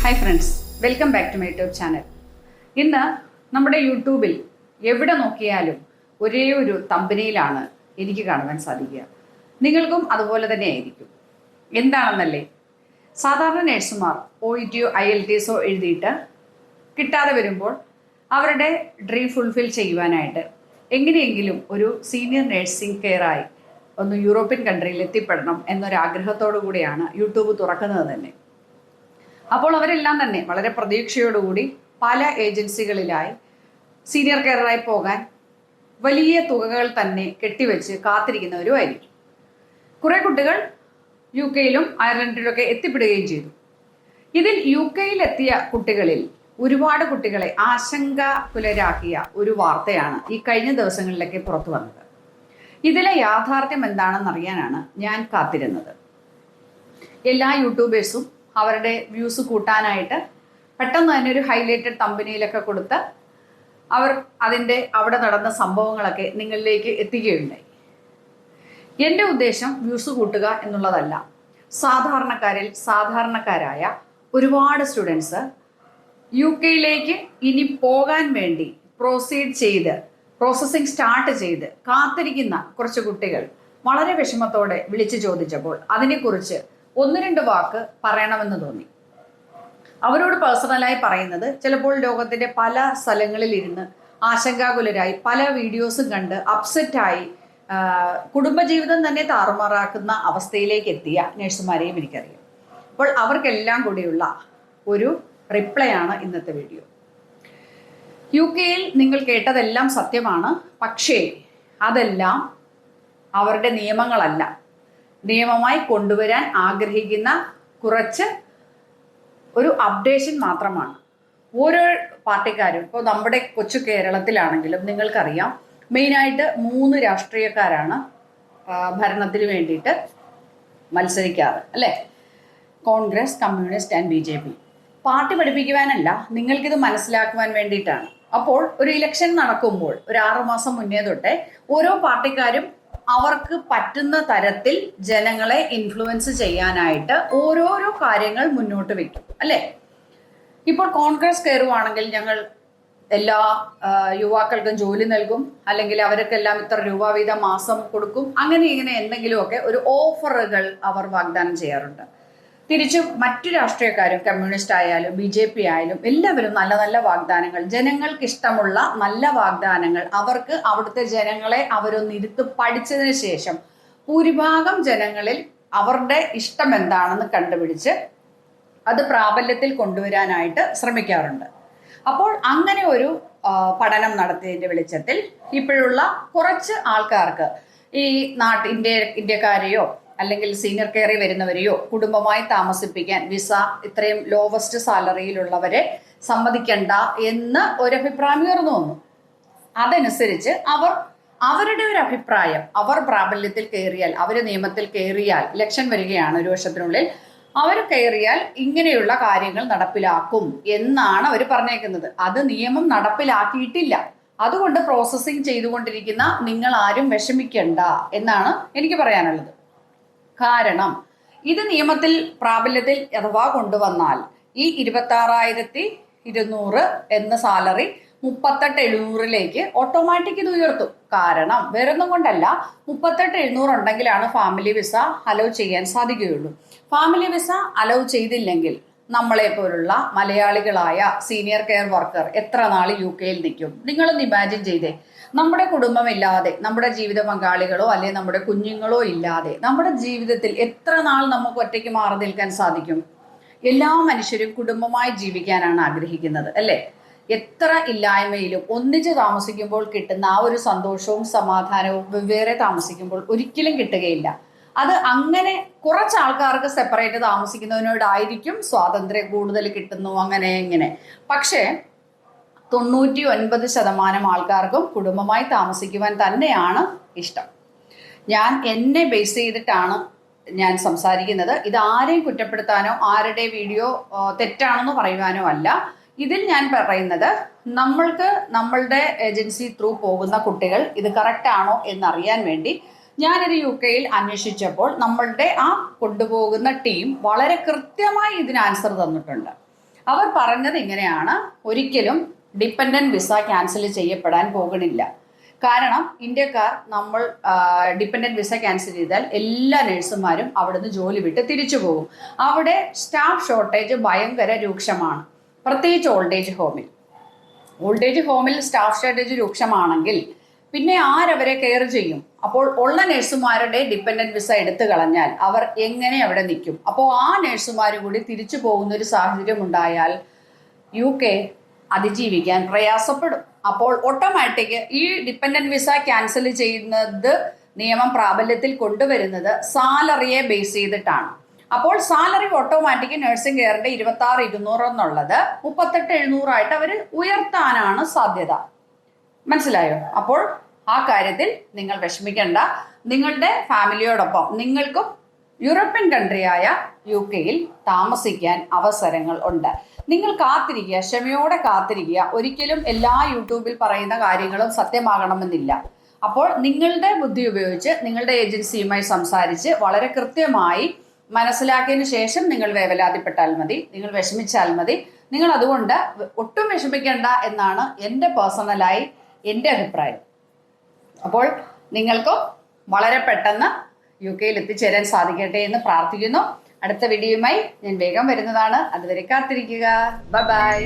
Hi friends, welcome back to my YouTube channel. ഇന്ന് നമ്മുടെ യൂട്യൂബിൽ എവിടെ നോക്കിയാലും ഒരേ ഒരു തമ്പനിയിലാണ് എനിക്ക് കാണുവാൻ സാധിക്കുക. നിങ്ങൾക്കും അതുപോലെ തന്നെ ആയിരിക്കും. എന്താണെന്നല്ലേ, സാധാരണ നഴ്സുമാർ OET IELTS എഴുതിയിട്ട് കിട്ടാതെ വരുമ്പോൾ അവരുടെ ഡ്രീം ഫുൾഫിൽ ചെയ്യുവാനായിട്ട് എങ്ങനെയെങ്കിലും ഒരു സീനിയർ നഴ്സിംഗ് കെയറായി ഒന്ന് യൂറോപ്യൻ കൺട്രിയിൽ എത്തിപ്പെടണം എന്നൊരാഗ്രഹത്തോടു കൂടിയാണ് യൂട്യൂബ് തുറക്കുന്നത് തന്നെ. അപ്പോൾ അവരെല്ലാം തന്നെ വളരെ പ്രതീക്ഷയോടുകൂടി പല ഏജൻസികളിലായി സീനിയർ കെയറായി പോകാൻ വലിയ തുകകൾ തന്നെ കെട്ടിവെച്ച് കാത്തിരിക്കുന്നവരുമായിരിക്കും. കുറേ കുട്ടികൾ UK-യിലും അയർലൻഡിലൊക്കെ എത്തിപ്പെടുകയും ചെയ്തു. ഇതിൽ UK-യിൽ എത്തിയ കുട്ടികളിൽ ഒരുപാട് കുട്ടികളെ ആശങ്കാകുലരാക്കിയ ഒരു വാർത്തയാണ് ഈ കഴിഞ്ഞ ദിവസങ്ങളിലൊക്കെ പുറത്തു വന്നത്. ഇതിലെ യാഥാർത്ഥ്യം എന്താണെന്നറിയാനാണ് ഞാൻ കാത്തിരുന്നത്. എല്ലാ യൂട്യൂബേഴ്സും അവരുടെ വ്യൂസ് കൂട്ടാനായിട്ട് പെട്ടെന്ന് തന്നെ ഒരു ഹൈലൈറ്റഡ് തമ്പനിയിലൊക്കെ കൊടുത്ത് അവർ അവിടെ നടന്ന സംഭവങ്ങളൊക്കെ നിങ്ങളിലേക്ക് എത്തിക്കുകയുണ്ടായി. എൻ്റെ ഉദ്ദേശം വ്യൂസ് കൂട്ടുക എന്നുള്ളതല്ല. സാധാരണക്കാരായ ഒരുപാട് സ്റ്റുഡൻസ് UK-യിലേക്ക് ഇനി പോകാൻ വേണ്ടി പ്രോസസ്സിംഗ് സ്റ്റാർട്ട് ചെയ്ത് കാത്തിരിക്കുന്ന കുറച്ച് കുട്ടികൾ വളരെ വിഷമത്തോടെ വിളിച്ചു ചോദിച്ചപ്പോൾ അതിനെക്കുറിച്ച് ഒന്ന് രണ്ട് വാക്ക് പറയണമെന്ന് തോന്നി. അവരോട് പേഴ്സണലായി പറയുന്നത്, ചിലപ്പോൾ ലോകത്തിൻ്റെ പല സ്ഥലങ്ങളിൽ ഇരുന്ന് ആശങ്കാകുലരായി പല വീഡിയോസും കണ്ട് അപ്സെറ്റായി കുടുംബജീവിതം തന്നെ താറുമാറാക്കുന്ന അവസ്ഥയിലേക്ക് എത്തിയ നഴ്സുമാരെയും എനിക്കറിയാം. അപ്പോൾ അവർക്കെല്ലാം കൂടിയുള്ള ഒരു റിപ്ലൈ ആണ് ഇന്നത്തെ വീഡിയോ. UK-യിൽ നിങ്ങൾ കേട്ടതെല്ലാം സത്യമാണ്, പക്ഷേ അതെല്ലാം അവരുടെ നിയമങ്ങളല്ല. നിയമമായി കൊണ്ടുവരാൻ ആഗ്രഹിക്കുന്ന കുറച്ച് ഒരു അപ്ഡേഷൻ മാത്രമാണ്. ഓരോ പാർട്ടിക്കാരും, ഇപ്പോൾ നമ്മുടെ കൊച്ചു കേരളത്തിലാണെങ്കിലും നിങ്ങൾക്കറിയാം, മെയിനായിട്ട് 3 രാഷ്ട്രീയക്കാരാണ് ഭരണത്തിന് വേണ്ടിയിട്ട് മത്സരിക്കാറ്, അല്ലേ? Congress, communist and BJP. Party പഠിപ്പിക്കുവാനല്ല, നിങ്ങൾക്കിത് മനസ്സിലാക്കുവാൻ വേണ്ടിയിട്ടാണ്. അപ്പോൾ ഒരു ഇലക്ഷൻ നടക്കുമ്പോൾ ഒരു 6 മാസം മുന്നേ തൊട്ടേ ഓരോ പാർട്ടിക്കാരും അവർക്ക് പറ്റുന്ന തരത്തിൽ ജനങ്ങളെ ഇൻഫ്ലുവൻസ് ചെയ്യാനായിട്ട് ഓരോരോ കാര്യങ്ങൾ മുന്നോട്ട് വെക്കും, അല്ലേ? ഇപ്പോൾ കോൺഗ്രസ് കയറുവാണെങ്കിൽ ഞങ്ങൾ എല്ലാ യുവാക്കൾക്കും ജോലി നൽകും, അല്ലെങ്കിൽ അവർക്കെല്ലാം ഇത്ര രൂപ വീതം മാസം കൊടുക്കും, അങ്ങനെ ഇങ്ങനെ എന്തെങ്കിലുമൊക്കെ ഒരു ഓഫറുകൾ അവർ വാഗ്ദാനം ചെയ്യാറുണ്ട്. തിരിച്ചും മറ്റു രാഷ്ട്രീയക്കാരും, കമ്മ്യൂണിസ്റ്റ് ആയാലും BJP ആയാലും എല്ലാവരും നല്ല നല്ല വാഗ്ദാനങ്ങൾ, ജനങ്ങൾക്ക് ഇഷ്ടമുള്ള നല്ല വാഗ്ദാനങ്ങൾ, അവർക്ക് അവിടുത്തെ ജനങ്ങളെ അവരൊന്നിരുത്ത് പഠിച്ചതിന് ശേഷം ഭൂരിഭാഗം ജനങ്ങളിൽ അവരുടെ ഇഷ്ടം എന്താണെന്ന് കണ്ടുപിടിച്ച് അത് പ്രാബല്യത്തിൽ കൊണ്ടുവരാനായിട്ട് ശ്രമിക്കാറുണ്ട്. അപ്പോൾ അങ്ങനെ ഒരു പഠനം നടത്തിയതിൻ്റെ വെളിച്ചത്തിൽ ഇപ്പോഴുള്ള കുറച്ച് ആൾക്കാർക്ക് ഈ ഇന്ത്യക്കാരെയോ അല്ലെങ്കിൽ സീനിയർ കെയറിൽ വരുന്നവരെയോ കുടുംബമായി താമസിപ്പിക്കാൻ വിസ ഇത്രയും ലോവസ്റ്റ് സാലറിയിലുള്ളവരെ സമ്മതിക്കണ്ട എന്ന് ഒരു അഭിപ്രായം ഉയർന്നു വന്നു. അതനുസരിച്ച് അവരുടെ ഒരു അഭിപ്രായം, അവർ പ്രാബല്യത്തിൽ കയറിയാൽ, അവർ നിയമത്തിൽ കയറിയാൽ, ഇലക്ഷൻ വരികയാണ് 1 വർഷത്തിനുള്ളിൽ, അവർ കയറിയാൽ ഇങ്ങനെയുള്ള കാര്യങ്ങൾ നടപ്പിലാക്കും എന്നാണ് അവർ പറഞ്ഞേക്കുന്നത്. അത് നിയമം നടപ്പിലാക്കിയിട്ടില്ല. അതുകൊണ്ട് പ്രോസസ്സിംഗ് ചെയ്തുകൊണ്ടിരിക്കുന്ന നിങ്ങൾ ആരും വിഷമിക്കണ്ട എന്നാണ് എനിക്ക് പറയാനുള്ളത്. കാരണം ഇത് നിയമത്തിൽ പ്രാബല്യത്തിൽ അഥവാ കൊണ്ടുവന്നാൽ ഈ 26,200 എന്ന സാലറി 38,700 ഓട്ടോമാറ്റിക് ഇത് ഉയർത്തും. കാരണം വേറൊന്നും കൊണ്ടല്ല, 38,700 ഉണ്ടെങ്കിലാണ് ഫാമിലി വിസ അലൗ ചെയ്യാൻ സാധിക്കുകയുള്ളൂ. ഫാമിലി വിസ അലൗ ചെയ്തില്ലെങ്കിൽ നമ്മളെ പോലുള്ള മലയാളികളായ സീനിയർ കെയർ വർക്കർ എത്ര നാൾ UK-യിൽ നിൽക്കും? നിങ്ങളൊന്ന് ഇമാജിൻ ചെയ്തേ. നമ്മുടെ കുടുംബമില്ലാതെ, നമ്മുടെ ജീവിത പങ്കാളികളോ അല്ലെങ്കിൽ നമ്മുടെ കുഞ്ഞുങ്ങളോ ഇല്ലാതെ നമ്മുടെ ജീവിതത്തിൽ എത്ര നാൾ നമുക്ക് ഒറ്റയ്ക്ക് മാറി നിൽക്കാൻ സാധിക്കും? എല്ലാ മനുഷ്യരും കുടുംബമായി ജീവിക്കാനാണ് ആഗ്രഹിക്കുന്നത്, അല്ലേ? എത്ര ഇല്ലായ്മയിലും ഒന്നിച്ച് താമസിക്കുമ്പോൾ കിട്ടുന്ന ആ ഒരു സന്തോഷവും സമാധാനവും വെവ്വേറെ താമസിക്കുമ്പോൾ ഒരിക്കലും കിട്ടുകയില്ല. അത് അങ്ങനെ കുറച്ച് ആൾക്കാർക്ക് സെപ്പറേറ്റ് താമസിക്കുന്നതിനോടായിരിക്കും സ്വാതന്ത്ര്യം കൂടുതൽ കിട്ടുന്നു, അങ്ങനെ ഇങ്ങനെ. പക്ഷേ 99% ആൾക്കാർക്കും കുടുംബമായി താമസിക്കുവാൻ തന്നെയാണ് ഇഷ്ടം. ഞാൻ എന്നെ ബേസ് ചെയ്തിട്ടാണ് ഞാൻ സംസാരിക്കുന്നത്. ഇത് ആരെയും കുറ്റപ്പെടുത്താനോ ആരുടെ വീഡിയോ തെറ്റാണെന്ന് പറയുവാനോ അല്ല. ഇതിൽ ഞാൻ പറയുന്നത്, നമ്മളുടെ ഏജൻസി ത്രൂ പോകുന്ന കുട്ടികൾ ഇത് കറക്റ്റ് ആണോ എന്നറിയാൻ വേണ്ടി ഞാനൊരു UK-യിൽ അന്വേഷിച്ചപ്പോൾ നമ്മളുടെ ആ കൊണ്ടുപോകുന്ന ടീം വളരെ കൃത്യമായി ഇതിന് ആൻസർ തന്നിട്ടുണ്ട്. അവർ പറഞ്ഞത് ഇങ്ങനെയാണ്: ഒരിക്കലും ഡിപ്പെൻഡന്റ് വിസ ക്യാൻസൽ ചെയ്യപ്പെടാൻ പോകുന്നില്ല. കാരണം ഇന്ത്യക്കാർ നമ്മൾ ഡിപ്പെൻഡന്റ് വിസ ക്യാൻസൽ ചെയ്താൽ എല്ലാ നഴ്സുമാരും അവിടുന്ന് ജോലി വിട്ട് തിരിച്ചു പോകും. അവിടെ സ്റ്റാഫ് ഷോർട്ടേജ് ഭയങ്കര രൂക്ഷമാണ്, പ്രത്യേകിച്ച് ഓൾഡ് ഏജ് ഹോമിൽ സ്റ്റാഫ് ഷോർട്ടേജ് രൂക്ഷമാണെങ്കിൽ പിന്നെ ആരവരെ കെയർ ചെയ്യും? അപ്പോൾ ഉള്ള നഴ്സുമാരുടെ ഡിപ്പെൻഡന്റ് വിസ എടുത്തു കളഞ്ഞാൽ അവർ എങ്ങനെ അവിടെ നിൽക്കും? അപ്പോൾ ആ നഴ്സുമാർ കൂടി തിരിച്ചു പോകുന്ന ഒരു സാഹചര്യം ഉണ്ടായാൽ UK അതിജീവിക്കാൻ പ്രയാസപ്പെടും. അപ്പോൾ ഓട്ടോമാറ്റിക് ഈ ഡിപ്പെൻഡന്റ് വിസ ക്യാൻസൽ ചെയ്യുന്നത് നിയമം പ്രാബല്യത്തിൽ കൊണ്ടുവരുന്നത് സാലറിയെ ബേസ് ചെയ്തിട്ടാണ്. അപ്പോൾ സാലറി ഓട്ടോമാറ്റിക് നഴ്സിംഗ് കെയറിന്റെ 26,200 എന്നുള്ളത് 38,700 അവർ ഉയർത്താനാണ് സാധ്യത. മനസ്സിലായോ? അപ്പോൾ ആ കാര്യത്തിൽ നിങ്ങൾ വിഷമിക്കേണ്ട. നിങ്ങളുടെ ഫാമിലിയോടൊപ്പം നിങ്ങൾക്കും യൂറോപ്യൻ കൺട്രിയായ UK-യിൽ താമസിക്കാൻ അവസരങ്ങൾ ഉണ്ട്. നിങ്ങൾ കാത്തിരിക്കുക, ക്ഷമയോടെ കാത്തിരിക്കുക. ഒരിക്കലും എല്ലാ യൂട്യൂബിൽ പറയുന്ന കാര്യങ്ങളും സത്യമാകണമെന്നില്ല. അപ്പോൾ നിങ്ങളുടെ ബുദ്ധി ഉപയോഗിച്ച് നിങ്ങളുടെ ഏജൻസിയുമായി സംസാരിച്ച് വളരെ കൃത്യമായി മനസ്സിലാക്കിയതിനു ശേഷം നിങ്ങൾ വേവലാതിപ്പെട്ടാൽ മതി, നിങ്ങൾ വിഷമിച്ചാൽ മതി. നിങ്ങൾ അതുകൊണ്ട് ഒട്ടും വിഷമിക്കേണ്ട എന്നാണ് എൻ്റെ പേഴ്സണലായി എൻ്റെ അഭിപ്രായം. അപ്പോൾ നിങ്ങൾക്കും വളരെ പെട്ടെന്ന് UK-യിൽ എത്തിച്ചേരാൻ സാധിക്കട്ടെ എന്ന് പ്രാർത്ഥിക്കുന്നു. അടുത്ത വീഡിയോയുമായി ഞാൻ വേഗം വരുന്നതാണ്. അതുവരെ കാത്തിരിക്കുക. Bye bye.